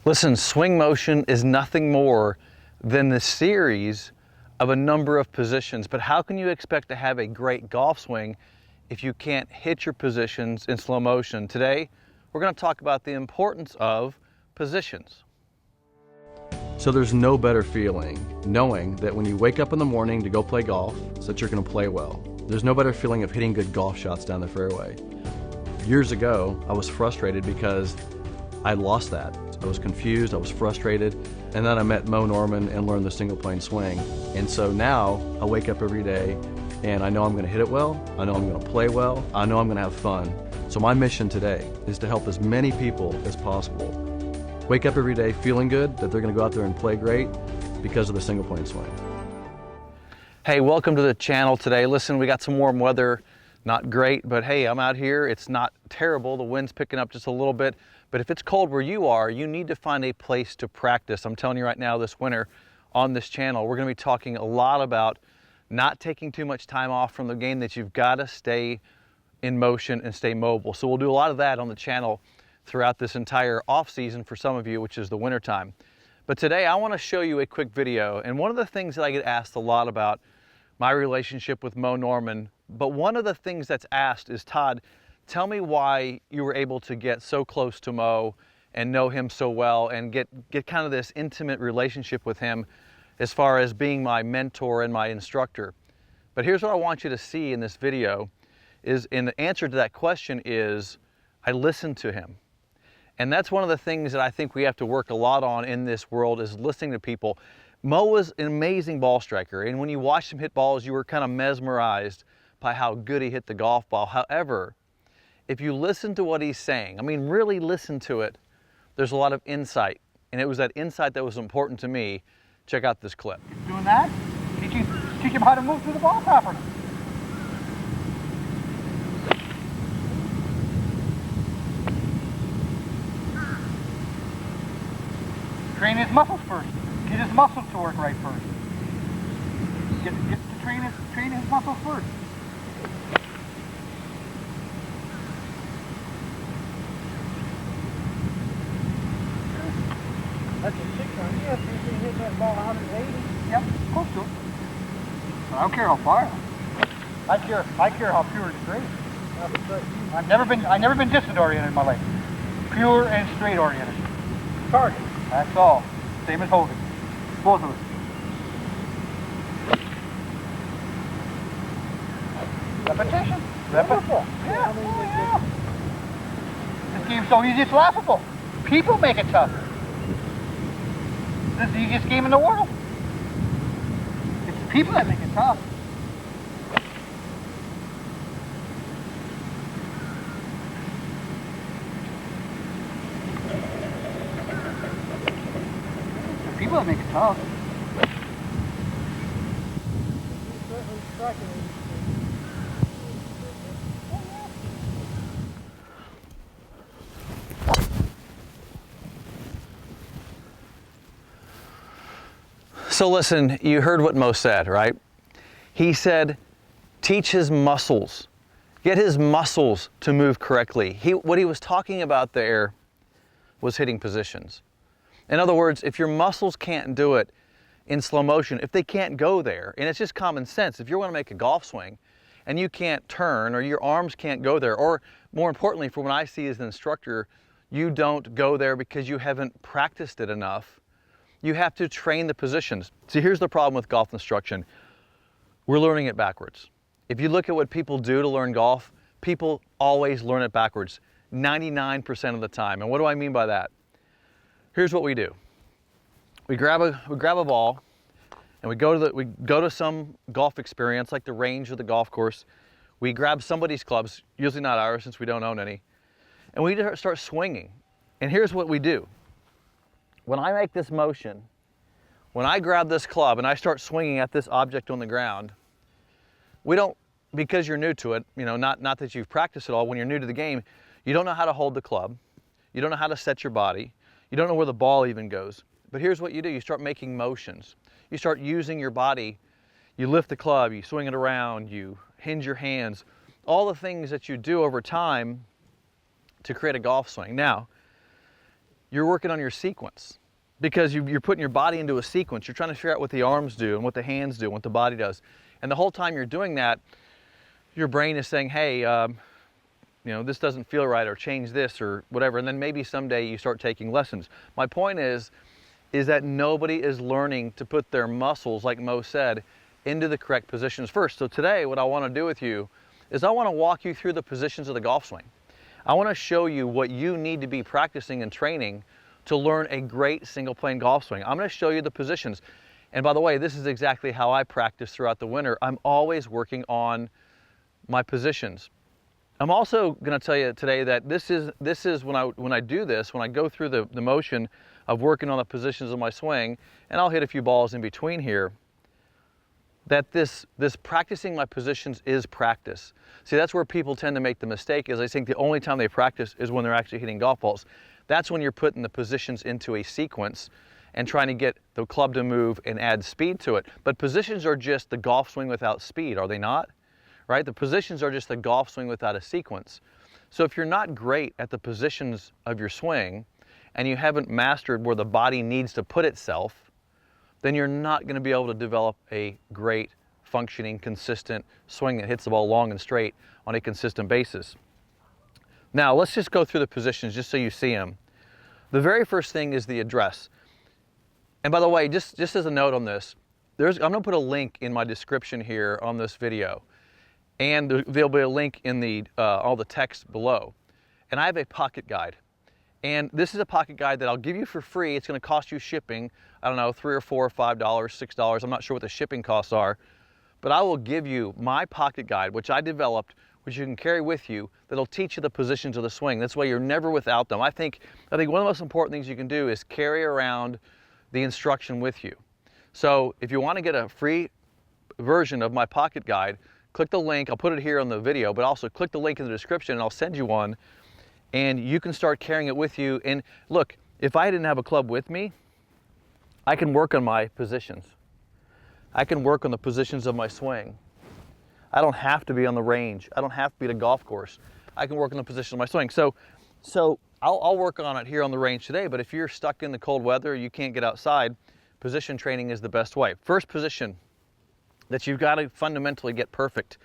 Listen, swing motion is nothing more than the series of a number of positions, but how can you expect to have a great golf swing if you can't hit your positions in slow motion? Today, we're going to talk about the importance of positions. So there's no better feeling knowing that when you wake up in the morning to go play golf, so that you're going to play well. There's no better feeling of hitting good golf shots down the fairway. Years ago, I was frustrated because I lost that. I was confused, I was frustrated, and then I met Moe Norman and learned the single plane swing. And so now I wake up every day and I know I'm going to hit it well, I know I'm going to play well, I know I'm going to have fun. So my mission today is to help as many people as possible wake up every day feeling good that they're going to go out there and play great because of the single plane swing. Hey, welcome to the channel today. Listen, we got some warm weather, not great, but hey, I'm out here. It's not terrible. The wind's picking up just a little bit. But if it's cold where you are, you need to find a place to practice. I'm telling you right now, this winter on this channel, we're going to be talking a lot about not taking too much time off from the game, that you've got to stay in motion and stay mobile. So we'll do a lot of that on the channel throughout this entire off season for some of you, which is the winter time. But today I want to show you a quick video. And one of the things that I get asked a lot about my relationship with Moe Norman, but one of the things that's asked is, Todd, tell me why you were able to get so close to Moe and know him so well and get kind of this intimate relationship with him as far as being my mentor and my instructor. But here's what I want you to see in this video is, in the answer to that question is, I listened to him. And that's one of the things that I think we have to work a lot on in this world, is listening to people. Moe was an amazing ball striker, and when you watched him hit balls, you were kind of mesmerized by how good he hit the golf ball. However, if you listen to what he's saying, I mean, really listen to it, there's a lot of insight. And it was that insight that was important to me. Check out this clip. Doing that, teach him how to move through the ball properly. Train his muscles first. Get his muscles to work right first. Get to train his muscles first. That's a 600. Yeah, so you can hit that ball 180. Yep, close to it. I don't care how far. I care how pure and straight. I've never been distant oriented in my life. Pure and straight oriented. Target. That's all. Same as holding. Both of us. Repetition. Repetition. Yeah. Oh, yeah. This game's so easy it's laughable. People make it tough. This is the easiest game in the world. It's the people that make it tough. It's the people that make it tough. So listen, you heard what Moe said, right? He said, teach his muscles, get his muscles to move correctly. What he was talking about there was hitting positions. In other words, if your muscles can't do it in slow motion, if they can't go there, and it's just common sense, if you want to make a golf swing and you can't turn, or your arms can't go there, or more importantly, from what I see as an instructor, you don't go there because you haven't practiced it enough. You have to train the positions. See, here's the problem with golf instruction. We're learning it backwards. If you look at what people do to learn golf, people always learn it backwards, 99% of the time. And what do I mean by that? Here's what we do. We grab a ball and we go to some golf experience like the range or the golf course. We grab somebody's clubs, usually not ours since we don't own any, and we start swinging. And here's what we do. When I make this motion, when I grab this club and I start swinging at this object on the ground, we don't, because you're new to it, you know, not that you've practiced it all, when you're new to the game, you don't know how to hold the club, you don't know how to set your body, you don't know where the ball even goes. But here's what you do, you start making motions. You start using your body, you lift the club, you swing it around, you hinge your hands, all the things that you do over time to create a golf swing. Now, you're working on your sequence, because you're putting your body into a sequence. You're trying to figure out what the arms do and what the hands do and what the body does. And the whole time you're doing that, your brain is saying, hey, this doesn't feel right, or change this or whatever. And then maybe someday you start taking lessons. My point is that nobody is learning to put their muscles, like Mo said, into the correct positions first. So today, what I want to do with you is I want to walk you through the positions of the golf swing. I want to show you what you need to be practicing and training to learn a great single plane golf swing. I'm going to show you the positions. And by the way, this is exactly how I practice throughout the winter. I'm always working on my positions. I'm also going to tell you today that this is when I do this, when I go through the motion of working on the positions of my swing, and I'll hit a few balls in between here, that this practicing my positions is practice. See, that's where people tend to make the mistake, is they think the only time they practice is when they're actually hitting golf balls. That's when you're putting the positions into a sequence and trying to get the club to move and add speed to it. But positions are just the golf swing without speed, are they not? Right? The positions are just the golf swing without a sequence. So if you're not great at the positions of your swing and you haven't mastered where the body needs to put itself, then you're not going to be able to develop a great, functioning, consistent swing that hits the ball long and straight on a consistent basis. Now, let's just go through the positions just so you see them. The very first thing is the address. And by the way, just as a note on this, I'm going to put a link in my description here on this video. And there'll be a link in all the text below. And I have a pocket guide. And this is a pocket guide that I'll give you for free. It's going to cost you shipping, I don't know, $3 or $4 or $5, $6. I'm not sure what the shipping costs are. But I will give you my pocket guide, which I developed, which you can carry with you, that'll teach you the positions of the swing. That's why you're never without them. I think one of the most important things you can do is carry around the instruction with you. So if you want to get a free version of my pocket guide, click the link. I'll put it here on the video, but also click the link in the description and I'll send you one, and you can start carrying it with you. And look, if I didn't have a club with me, I can work on my positions. I can work on the positions of my swing. I don't have to be on the range. I don't have to be at a golf course. I can work on the position of my swing. So I'll work on it here on the range today, but if you're stuck in the cold weather, you can't get outside, position training is the best way. First position that you've got to fundamentally get perfect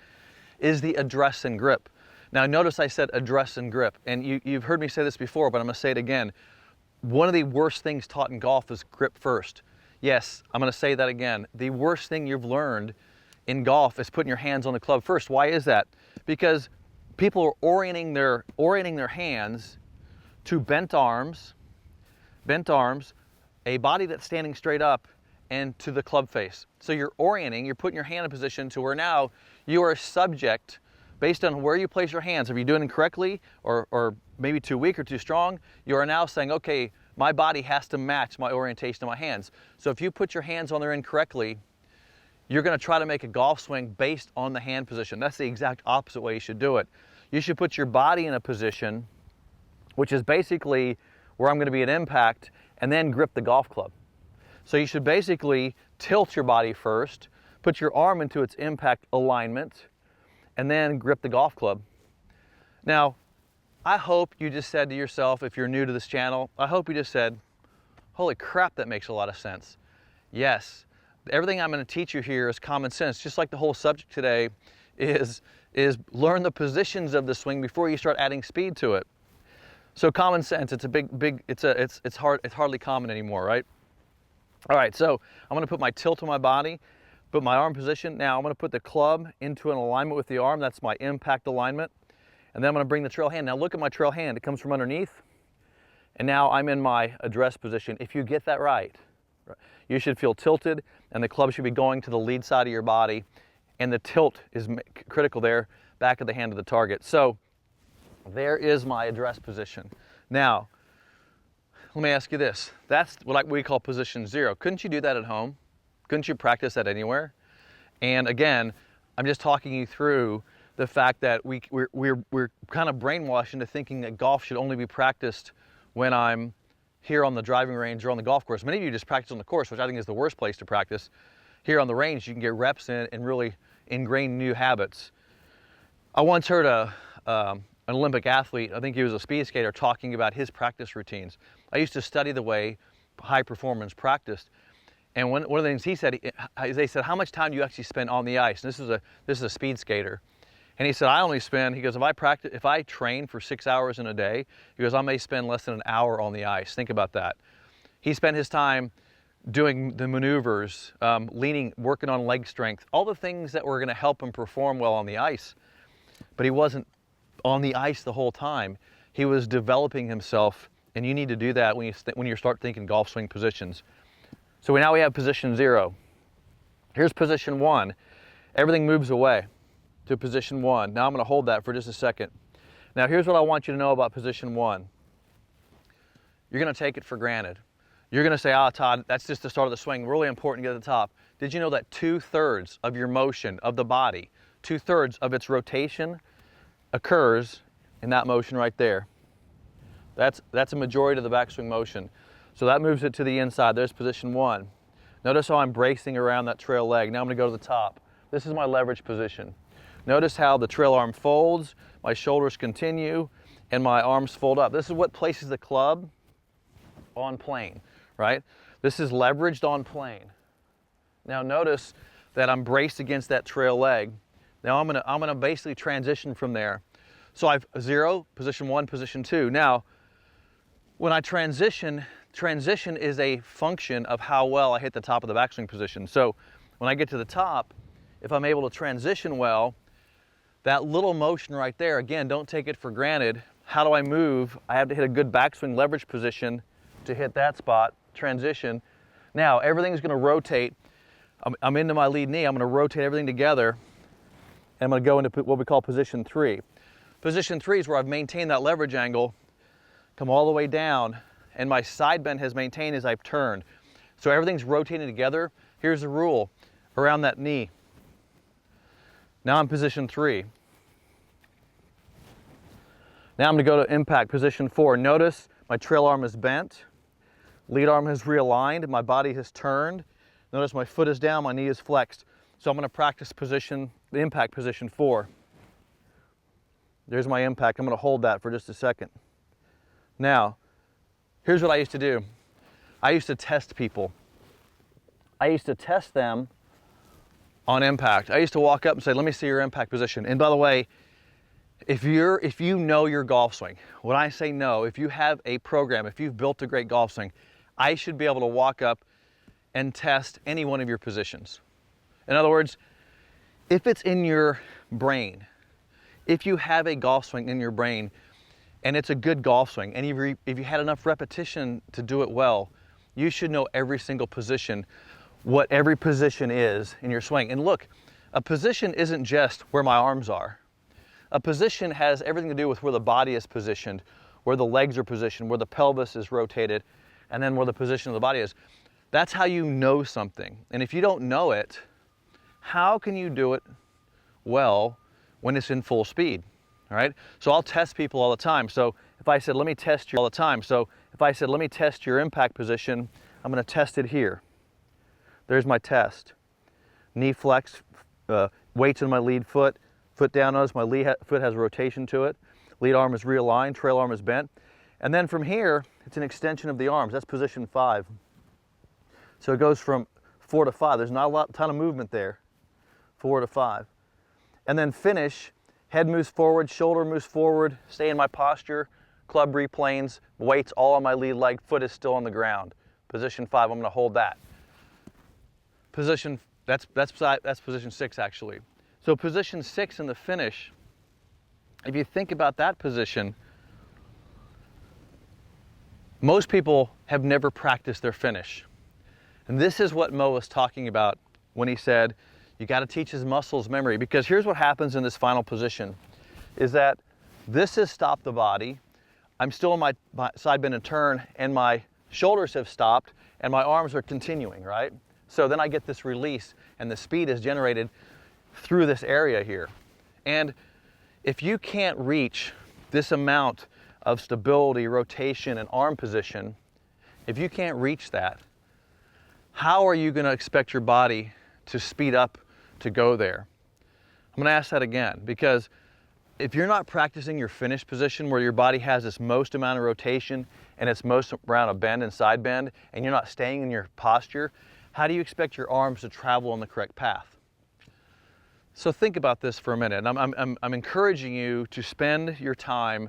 is the address and grip. Now notice I said address and grip, and you've heard me say this before, but I'm going to say it again. One of the worst things taught in golf is grip first. Yes, I'm going to say that again. The worst thing you've learned in golf is putting your hands on the club first. Why is that? Because people are orienting their hands to bent arms, a body that's standing straight up, and to the club face. So you're putting your hand in position to where now you are subject, based on where you place your hands. If you're doing it correctly or maybe too weak or too strong, you are now saying, okay, my body has to match my orientation of my hands. So if you put your hands on there incorrectly, you're going to try to make a golf swing based on the hand position. That's the exact opposite way you should do it. You should put your body in a position, which is basically where I'm going to be at impact, and then grip the golf club. So you should basically tilt your body first, put your arm into its impact alignment, and then grip the golf club. Now, I hope you just said to yourself, if you're new to this channel, I hope you just said, holy crap, that makes a lot of sense. Yes, everything I'm going to teach you here is common sense, just like the whole subject today is learn the positions of the swing before you start adding speed to it. So common sense, it's hardly common anymore, right? All right, so I'm going to put my tilt on my body, put my arm position. Now I'm going to put the club into an alignment with the arm. That's my impact alignment. And then I'm going to bring the trail hand. Now look at my trail hand. It comes from underneath. And now I'm in my address position. If you get that right, you should feel tilted, and the club should be going to the lead side of your body. And the tilt is critical there, back of the hand to the target. So there is my address position. Now, let me ask you this. That's what we call position 0. Couldn't you do that at home? Couldn't you practice that anywhere? And again, I'm just talking you through the fact that we're kind of brainwashed into thinking that golf should only be practiced when I'm here on the driving range or on the golf course. Many of you just practice on the course, which I think is the worst place to practice. Here on the range, you can get reps in and really ingrain new habits. I once heard an Olympic athlete, I think he was a speed skater, talking about his practice routines. I used to study the way high performance practiced. And one of the things he said, they said, how much time do you actually spend on the ice? And this is a speed skater. And he said, I only spend, he goes, if I train for 6 hours in a day, he goes, I may spend less than an hour on the ice. Think about that. He spent his time doing the maneuvers, leaning, working on leg strength, all the things that were going to help him perform well on the ice. But he wasn't on the ice the whole time. He was developing himself, and you need to do that when you start thinking golf swing positions. So now we have position 0. Here's position 1. Everything moves away to position 1. Now I'm going to hold that for just a second. Now here's what I want you to know about position 1. You're going to take it for granted. You're going to say, Todd, that's just the start of the swing. Really important to get to the top. Did you know that 2/3 of your motion of the body, 2/3 of its rotation occurs in that motion right there? That's a majority of the backswing motion. So that moves it to the inside. There's position 1. Notice how I'm bracing around that trail leg. Now I'm going to go to the top. This is my leverage position. Notice how the trail arm folds, my shoulders continue, and my arms fold up. This is what places the club on plane, right? This is leveraged on plane. Now notice that I'm braced against that trail leg. Now I'm gonna basically transition from there. So I've 0, position 1, position 2. Now, when I transition is a function of how well I hit the top of the backswing position. So when I get to the top, if I'm able to transition well, that little motion right there, again, don't take it for granted. How do I move? I have to hit a good backswing leverage position to hit that spot, transition. Now, everything's gonna rotate. I'm into my lead knee. I'm gonna rotate everything together, and I'm gonna go into what we call position 3. Position 3 is where I've maintained that leverage angle, come all the way down, and my side bend has maintained as I've turned. So everything's rotating together. Here's the rule, around that knee. Now I'm position 3. Now I'm going to go to impact, position 4. Notice my trail arm is bent, lead arm is realigned, my body has turned. Notice my foot is down, my knee is flexed. So I'm going to practice the impact position 4. There's my impact. I'm going to hold that for just a second. Now, here's what I used to do. I used to test people. I used to test them on impact. I used to walk up and say, let me see your impact position. And by the way, if you know your golf swing, when I say know, if you have a program, if you've built a great golf swing, I should be able to walk up and test any one of your positions. In other words, if it's in your brain, if you have a golf swing in your brain and it's a good golf swing, and if you had enough repetition to do it well, you should know every single position, what every position is in your swing. And look, a position isn't just where my arms are. A position has everything to do with where the body is positioned, where the legs are positioned, where the pelvis is rotated, and then where the position of the body is. That's how you know something. And if you don't know it, how can you do it well when it's in full speed? All right? So I'll test people all the time. So if I said, let me test you all the time. So if I said, let me test your impact position, I'm going to test it here. There's my test. Knee flex, weights in my lead foot, foot down. Notice my lead foot has rotation to it. Lead arm is realigned, trail arm is bent. And then from here, it's an extension of the arms. That's position 5. So it goes from 4 to 5. There's not a ton of movement there. 4 to 5. And then finish, head moves forward, shoulder moves forward, stay in my posture, club replanes, weights all on my lead leg, foot is still on the ground. Position 5, I'm going to hold that. Position, that's position 6 actually. So position 6 in the finish, if you think about that position, most people have never practiced their finish. And this is what Moe was talking about when he said, you got to teach his muscles memory, because here's what happens in this final position, is that this has stopped the body. I'm still in my side bend and turn, and my shoulders have stopped, and my arms are continuing, right? So then I get this release, and the speed is generated through this area here. And if you can't reach this amount of stability, rotation, and arm position, if you can't reach that, how are you going to expect your body to speed up to go there? I'm going to ask that again, because if you're not practicing your finish position where your body has this most amount of rotation and it's most around a bend and side bend, and you're not staying in your posture, how do you expect your arms to travel on the correct path? So think about this for a minute. And I'm encouraging you to spend your time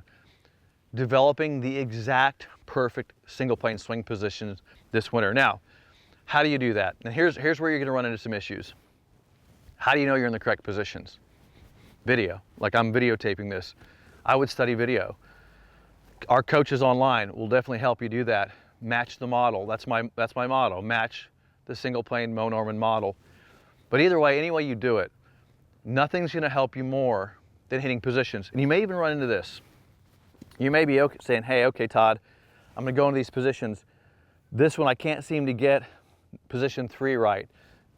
developing the exact perfect single plane swing positions this winter. Now, how do you do that? And here's where you're going to run into some issues. How do you know you're in the correct positions? Video. Like I'm videotaping this. I would study video. Our coaches online will definitely help you do that. Match the model. That's my motto. Match the single plane Moe Norman model. But either way, any way you do it, nothing's going to help you more than hitting positions. And you may even run into this. You may be saying, hey, okay, Todd, I'm going to go into these positions. This one I can't seem to get position 3 right.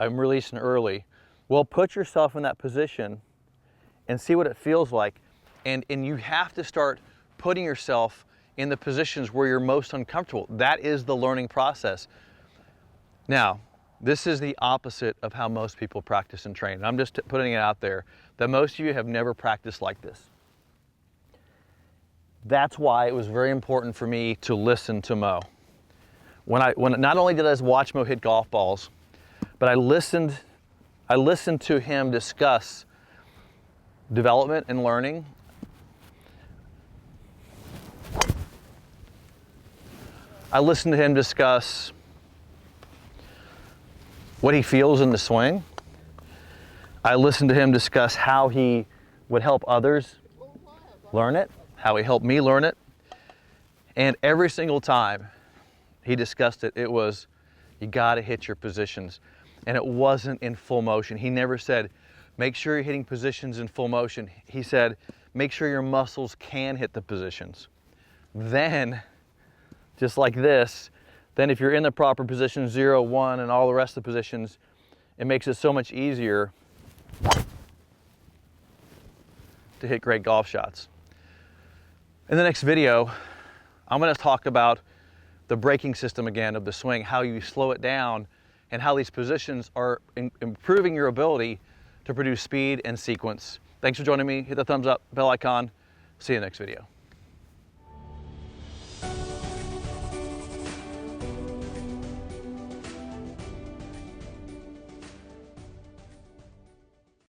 I'm releasing early. Well, put yourself in that position and see what it feels like. And you have to start putting yourself in the positions where you're most uncomfortable. That is the learning process. Now, this is the opposite of how most people practice and train. I'm just putting it out there that most of you have never practiced like this. That's why it was very important for me to listen to Moe. When not only did I watch Moe hit golf balls, but I listened to him discuss development and learning. I listened to him discuss what he feels in the swing. I listened to him discuss how he would help others learn it, how he helped me learn it. And every single time he discussed it, it was, you gotta hit your positions. And it wasn't in full motion. He never said, make sure you're hitting positions in full motion. He said, make sure your muscles can hit the positions. Then, just like this, then if you're in the proper position, 0, 1, and all the rest of the positions, it makes it so much easier to hit great golf shots. In the next video, I'm going to talk about the braking system again of the swing, how you slow it down, and how these positions are improving your ability to produce speed and sequence. Thanks for joining me. Hit the thumbs up, bell icon. See you next video.